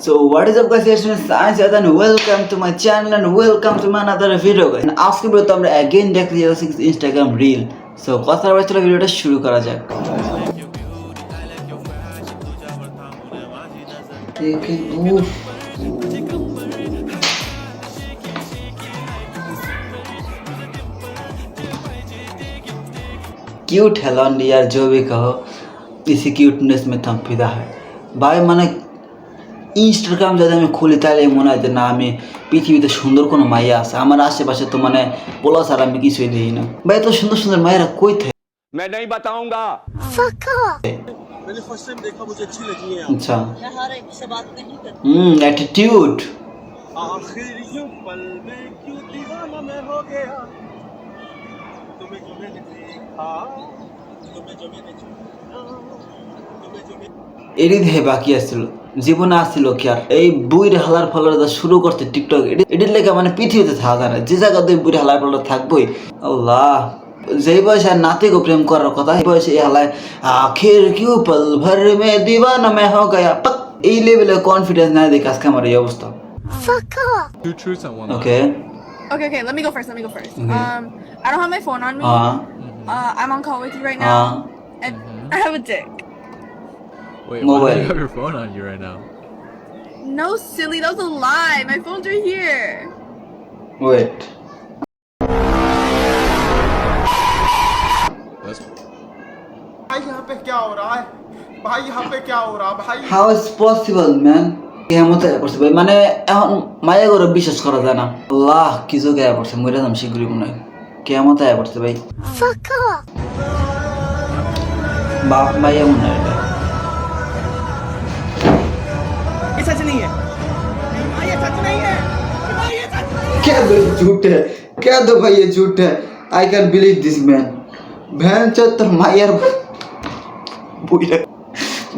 So what is up guys, it's me Science and welcome to my channel and welcome to my another video guys. And আজকে ভিডিওতে আমরা again দেখতে যাচ্ছি Instagram reel. So কথা বলতে চলো ভিডিওটা শুরু করা যাক। দেখেন উফ क्यूट है लॉन्डी यार, जो भी कहो इसी क्यूटनेस में थम फिदा है ভাই। মানে ইনস্টাগ্রাম যদি আমি খুলি তাহলে মনে হয় যে না আমি পৃথিবীতে সুন্দর কোনো মাইয়া আছে আমার আশেপাশে, তো মানে বলা ছাড়া আমি কিছুই দেখি না ভাই। এত সুন্দর সুন্দর মায়েরা কই থাকে मैं नहीं बताऊंगा। मैंने फर्स्ट टाइम देखा, मुझे अच्छी लगी है। अच्छा मैं हर एक से बात नहीं करती। एटीट्यूड आखिर यूं पल में क्यों दीवाना मैं हो गया, तुम्हें जो मैंने देखा, तुम्हें जो मैंने छुआ, तुम्हें जो এরই দেহে বাকি আসছিল, জীবনে আসছিল কি আর এই বুইরে হালার ফলার যা শুরু করতে টিকটক এটির লেগে মানে পৃথিবীতে থাকা যায় না। যে জায়গাতে বুইরে হালার ফলার থাকবোই আল্লাহ। যেই বয়সে আর নাতিকে প্রেম করার কথা এই বয়সে এই হালায় আখির কিউ পল ভর মে দিওয়ানা মে হো গয়া, এই লেভেলে কনফিডেন্স নাই দেখে আজকে আমার এই অবস্থা। Two truths and one lie. Okay Okay, let me go first. Okay. I don't have my phone on me. I'm on call with you right now. And I have a dick. Wait, No why way. do you have your phone on you right now? No, silly, that was a lie. My phone's right here. Wait That's भाई यहाँ पे क्या हो रहा है, भाई यहाँ पे क्या हो रहा है भाई। How is possible man? কেমতে পড়ছে ভাই, মানে এখন মায়া করে বিশ্বাস করা যায় না। আল্লাহ কিছু গায়ে পড়ছে, মরে যাম শীঘ্রই মনে হয়। কেমতে পড়ছে ভাই, বাপ মাইয়া মনে হয় এটা। ये सच नहीं है, ये सच नहीं है, ये सच क्या दो झूठ है, क्या दो भाई ये झूठ है। I can believe this man. Van চত্বর মাইয়ার বুইরা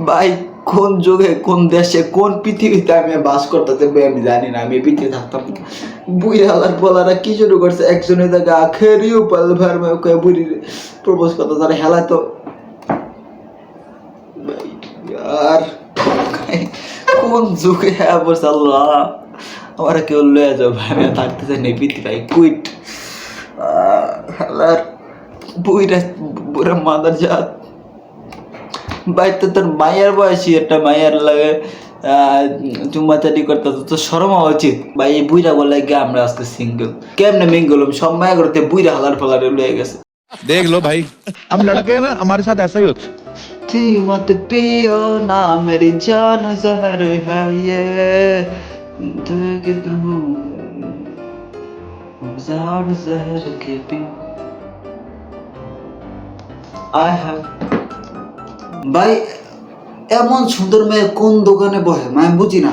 ভাই, কোন যুগে কোন দেশে কোন পৃথিবীতে আমি বাস করতেছি ভাই আমি জানি না। আমি পৃথিবী থাকতাম বুইরা হালার বলারা কি শুরু করছে, একজনের জায়গা আখেরিও পাল ভার মে কয়ে বুড়ি প্রপোজ করতে তারা হেলা তো ভাই यार কোন যুগে হ্যাঁ বলছে আল্লাহ। আমার কেউ লয়ে যাও ভাই, আমি থাকতেছে নেই পৃথিবী কুইট হালার বুইরা বুড়া মাদার জাত ভাই। তো তোর মায়ের বয়সী একটা মায়ের লাগে চুম্মাচাটি করতে তো শরম হওয়া উচিত ভাই। এই বুইরা বলে গিয়ে আমরা আজকে সিঙ্গেল, কেমনে মিঙ্গল সব মায়া করতে বুইরা হালার ফালারে লয়ে গেছে। देख लो भाई, हम लड़के हैं ना, हमारे साथ ऐसा ही होता है। थी मत पियो ना मेरी जान जहर है ये देख दूं जार जहर के पियो I have ভাই এমন সুন্দর মেয়ে কোন দোকানে বসে আমি বুঝি না।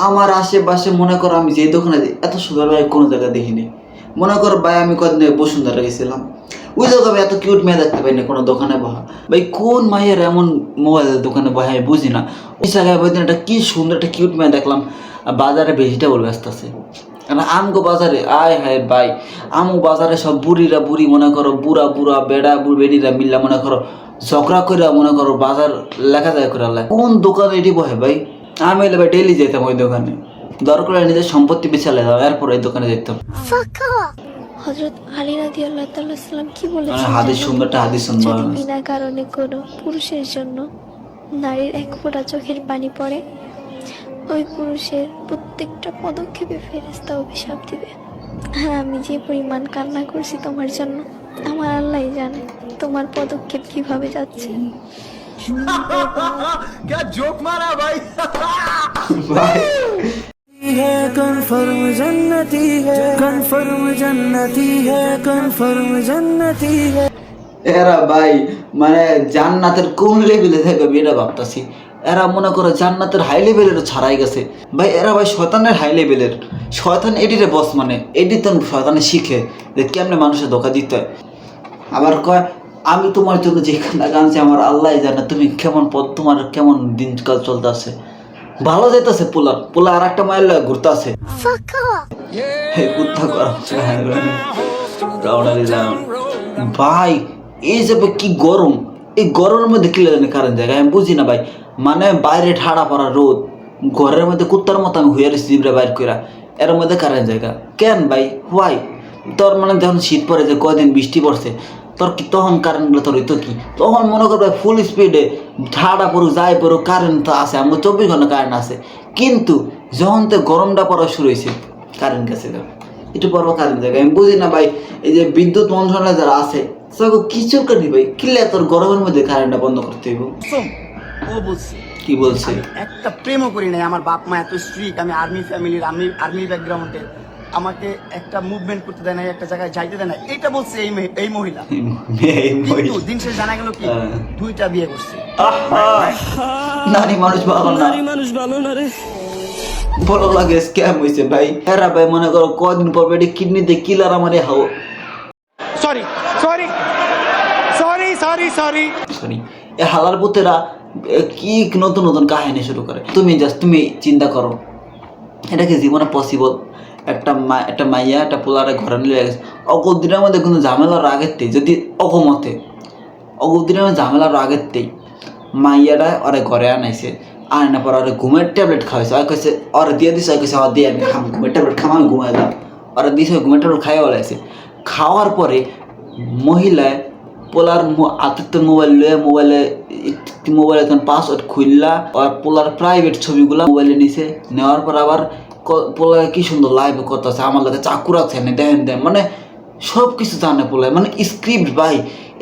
আমার আশেপাশে মনে করো আমি যে দোকানে যাই এত সুন্দর ভাই কোনো জায়গায় দেখিনি। মনে করো ভাই আমি কদিন বসুন্ধরা গেছিলাম, ওই জায়গায় এত কিউট মেয়ে দেখতে পাই না কোনো দোকানে বহা। ভাই কোন মায়ের এমন মোবাইলের দোকানে বহে আমি বুঝি না। ওই জায়গায় বলতেন একটা কি সুন্দর একটা কিউট মেয়ে দেখলাম। বাজারে ভেজিটেবল ব্যস্ত আছে, কারণ আমগো বাজারে আয় হায় ভাই, আমু বাজারে সব বুড়িরা বুড়ি মনে করো বুড়া বুড়া বেড়া বেড়িরা মিল্লা মনে করো ঝগড়া করে মনে করো বাজার লেখা যায় করে আল্লাহ। কোন দোকানে এটি বহে ভাই? আমি এলে ভাই ডেইলি যেতাম ওই দোকানে, দরকার নিজের সম্পত্তি বিছালে যাও এরপর ওই দোকানে যেতাম। হযরত আলী রাদিয়াল্লাহু তাআলা সাল্লাম কি বলেছেন? হাদিস সুন্দরটা হাদিস শুনবো। যদি বিনা কারণে কোনো পুরুষের জন্য নারীর এক ফোঁটা চোখের পানি পড়ে, ওই পুরুষের প্রত্যেকটা পদক্ষেপে ফেরেশতা অভিশাপ দিবে। হ্যাঁ, আমি যে পরিমাণ কান্না করছি তোমার জন্য আমার আল্লাহই জানে তোমার পদক্ষেপ কিভাবে যাচ্ছে। क्या जोक मारा भाई। ভাই है कन्फर्म जन्नती है, कन्फर्म जन्नती है, कन्फर्म जन्नती है। এরা ভাই মানে জান্নাতের কোন লেভেলে থাকবে এটা ভাবতাছি। এরা মনে করো জান্নাতের হাই লেভেলের ছাড়াই গেছে ভাই। এরা ভাই শয়তানের হাই লেভেলের, শয়তান এডিরে বস মানে এডি তো শয়তানে শিখে যে কেমনে মানুষের ধোকা দিতে হয়। আবার কয় আমি তোমার জন্য যেখানে গানছি আমার আল্লাহ জানে তুমি কেমন পথ, তোমার কেমন দিনকাল চলতে আছে, ভালো যেতেছে পোলা আর একটা মাইল ঘুরতে আছে কুত্তা করা ভাই। এই যে কি গরম, এই গরমের মধ্যে কি লাগে কারণ জায়গায় আমি বুঝি না ভাই। মানে বাইরে ঠাড়া পড়া রোদ, ঘরের মধ্যে কুত্তার মতো আমি হুইয়ার জিবরা বাইর কইরা এর মধ্যে কারেন্ট জায়গা কেন ভাই হোয়াই তোর মানে যখন শীত পড়ে যে কদিন বৃষ্টি পড়ছে তোর কি তখন কারেন্টগুলো তোর হইতো কি তখন মনে করবে ফুল স্পিডে ঠাড়া পড়ুক যাই পড়ুক কারেন্ট তো আছে আমাকে 24 ঘন্টা কারেন্ট আছে কিন্তু যখন তো গরমটা পড়া শুরু হয়েছে কারেন্ট গেছে একটু পরপর কারেন্ট জায়গা আমি বুঝি না ভাই এই যে বিদ্যুৎ মন্ত্রণালয় যারা আছে সব কিছু করি ভাই কিলে তোর গরমের মধ্যে কারেন্টটা বন্ধ করতে হইব ও বলছে কি বলছে একটা প্রেমও করি নাই আমার বাপ মা এত স্ট্রিক্ট আমি আর্মি ফ্যামিলির আর্মি ব্যাকগ্রাউন্ডে আমাকে একটা মুভমেন্ট করতে দেয় না একটা জায়গায় যাইতে দেয় না এটা বলছে এই মহিলা কিন্তু দিন শেষে জানা গেল কি 2টা বিয়ে করছে নারী মানুষ ভালো না ভালো লাগে স্ক্যাম হয়েছে ভাই এরা ভাই মনে করো কদিন পর বেডে কিডনিতে কিলার আমারে হাও sorry sorry sorry sorry sorry sorry এ হালার পুতেরা কি নতুন নতুন কাহিনী শুরু করে তুমি চিন্তা করো এটা কি জীবনে পসিবল একটা মাইয়া একটা পোলারে ঘরে নিয়ে গেছে অগদিনের মধ্যে কিন্তু ঝামেলার আগেরতেই যদি অগমতে অগদিনের মধ্যে ঝামেলার আগেরতেই মাইয়াটা ওরে ঘরে আনাইছে আনার পর ওরে ঘুমের ট্যাবলেট খাওয়াইছে ওই কইছে ওরে দিয়ে দিছে ওই কইছে দিয়ে আমি খাম ঘুমের ট্যাবলেট খাম আমি ঘুমাই দাও ওরা দিছে ঘুমের ট্যাবলেট খাইয়া বলাইছে খাওয়ার পরে মহিলায় পোলার আতিত্য মোবাইলে তখন পাসওয়ার্ড খুললা আর পোলার প্রাইভেট ছবিগুলা মোবাইলে নিছে নেওয়ার পর আবার পোলার কি সুন্দর লাইভে করতেছে আমার লোকে চাকু রাখছে না দেন মানে সব কিছু জানে পোলায় মানে স্ক্রিপ্ট ভাই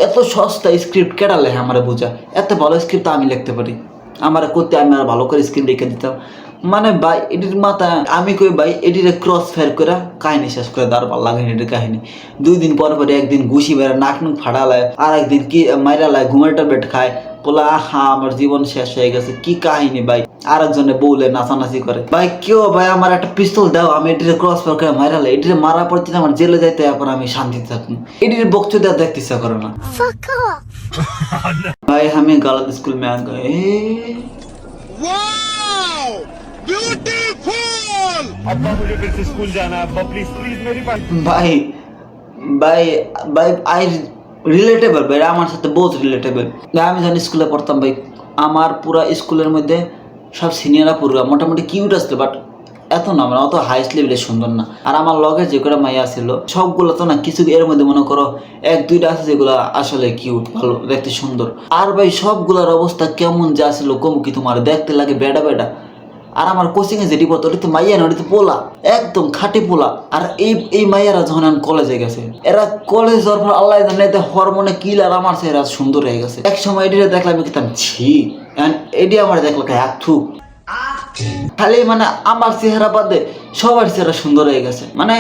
এত সস্তা স্ক্রিপ্ট কেটা লেখে আমার বোঝা এত ভালো স্ক্রিপ্ট আমি লিখতে পারি আমার করতে আমি আর ভালো করে স্ক্রিপ্ট লিখে দিতাম মানে ভাই এটির মাথা আমি কই ভাই এটির ক্রস ফায়ার করে কাহিনী শেষ করে দেওয়ার ভালো লাগে এটির কাহিনী 2 দিন পর পরে একদিন ঘুষি বেড়া নাক ফাটালায় আর একদিন কি মাইরালায় ঘুমের ট্যাবলেট খায় বলা আমার জীবন শেষ হয়ে গেছে কি কাহিনী ভাই আর একজনে বউলে নাচানাচি করে ভাই কেউ ভাই আমার একটা পিস্তল দাও আমি এটির ক্রস ফায়ার করে মাইরালে এটির মারা পড়তে আমার জেলে যাইতে এখন আমি শান্তিতে থাকুন এটির বকচু দেওয়া দেখতে ইচ্ছা করে না ভাই আমি गलत स्कूल में आ गए अब्बा मुझे फिर से स्कूल जाना है अब्बा प्लीज प्लीज मेरी बात ভাই ভাই ভাই আই রিলেটেবল ভাই আমার সাথে বহুত রিলেটেবল আমি যখন স্কুলে পড়তাম ভাই আমার পুরো স্কুলের মধ্যে সব সিনিয়ররা পুরো মোটামুটি কিউট আসতো বাট এত না মানে অত হাইস্ট লেভেলে সুন্দর না আর আমার লগে যে কটা মাইয়া ছিল সবগুলো তো না কিছু এর মধ্যে মনে করো 1-2টা আছে যেগুলো আসলে কিউট ভালো দেখতে সুন্দর আর ভাই সবগুলোর অবস্থা কেমন যা ছিল কম কি তোমার দেখতে লাগে বেডা আর আমার কোচিং এ যেটি পড়তো ওটা তো মাইয়া না ওটা তো পোলা একদম খাঁটি পোলা আর এই মাইয়ারা যখন আমি কলেজে গেছে এরা কলেজ যাওয়ার পর আল্লাহ জানে এতে হরমোনে কিলার আমার সে এরা সুন্দর হয়ে গেছে এক সময় এটিরে দেখলাম আমি কিতাম ছি এটি আমার দেখলো এক থু খালি মানে আমার চেহারা বাদে সবার চেহারা সুন্দর হয়ে গেছে মানে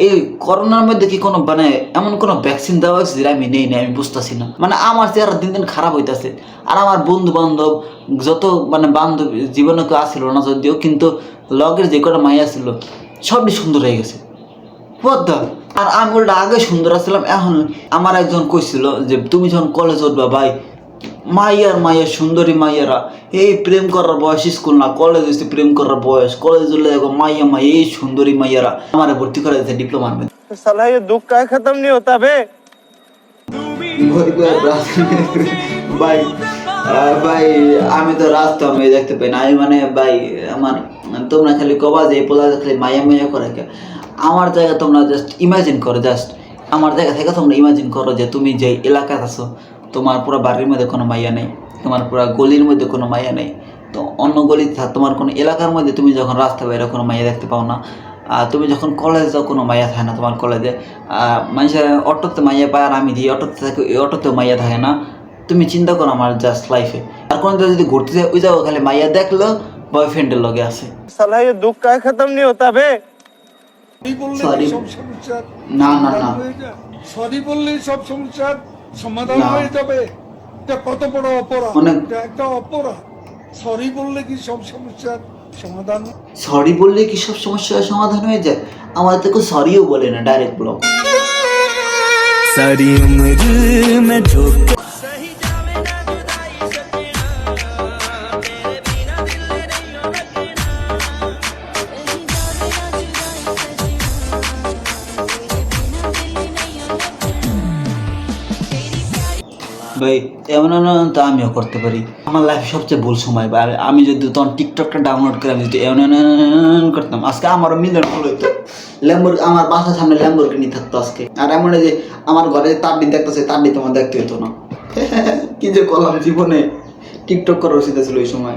এই করোনার মধ্যে কি কোনো মানে এমন কোনো ভ্যাকসিন দেওয়া হয়েছে যেটা আমি নেই আমি বুঝতেছি না মানে আমার চেহারা দিন দিন খারাপ হইতেছে আর আমার বন্ধু বান্ধব যত মানে বান্ধব জীবনে কেউ আসছিল না যদিও কিন্তু লগের যে কটা মাইয়া ছিল সবই সুন্দর হয়ে গেছে পদ্মা আর আমি ওটা আগে সুন্দর আসছিলাম এখন আমার একজন কইছিল যে তুমি যখন কলেজ উঠবা ভাই মাইয়ার সুন্দরী মাইয়ারা এই প্রেম করার বয়স স্কুল না কলেজ হচ্ছে প্রেম করার বয়স কলেজ হলে দেখো মাইয়া এই সুন্দরী মাইয়ারা আমার ভর্তি করা যাচ্ছে ডিপ্লোমার মধ্যে साला ये दुख का खत्म नहीं होता बे ভাই ভাই আমি তো রাস্তা মেয়ে দেখতে পাই না আমি মানে ভাই আমার তোমরা খালি কবা যে পোলা খালি মাইয়া করে আমার জায়গা তোমরা জাস্ট ইমাজিন করো জাস্ট আমার জায়গা থেকে তোমরা ইমাজিন করো যে তুমি যে এলাকায় আছো তোমার পুরো বাড়ির মধ্যে কোনো মাইয়া নেই তোমার পুরো গলির মধ্যে কোনো মাইয়া নেই তো অন্য গলিতে তোমার কোনো এলাকার মধ্যে তুমি যখন রাস্তা বাইরে কোনো মাইয়া দেখতে পাও না তুমি যখন কলেজে যাও কোনো মাইয়া থাকে না তোমার কলেজে মানুষের অটোতে মাইয়া পায় আর আমি দিই অটোতে থাকি ওই অটোতেও মাইয়া থাকে না তুমি চিন্তা করো আমার জাস্ট লাইফে আর কোনো যদি ঘুরতে যাই ওই যাও খালি মাইয়া দেখলো বয়ফ্রেন্ডের লগে আছে साला ये दुख का खत्म नहीं होता बे সরি না না না সরি বললেই সব সমস্যার সমাধান হয়ে যাবে এটা কত বড় অপরাধ এটা একটা অপরাধ সরি বললে কি সব সমস্যার সমাধান সরি বললে কি সব সমস্যার সমাধান হয়ে যায় আমার তো কেউ সরিও বলে না ডাইরেক্ট ব্লক सारी उम्र में झोंक ভাই এমন তো আমিও করতে পারি। আমার লাইফে সবচেয়ে ভুল সময় ভাই, আমি যদি তখন টিকটকটা ডাউনলোড করে আমি যদি এমন করতাম, আজকে আমারও মিলিয়ন ফলো হইতো, আমার বাসার সামনে ল্যাম্বরগিনি থাকতো আজকে। আর এমন যে আমার ঘরে তারডি দেখতেছে, তারডি তোমার দেখতে হতো না। কি যে করলাম জীবনে, টিকটক করার উচিত ছিল ওই সময়।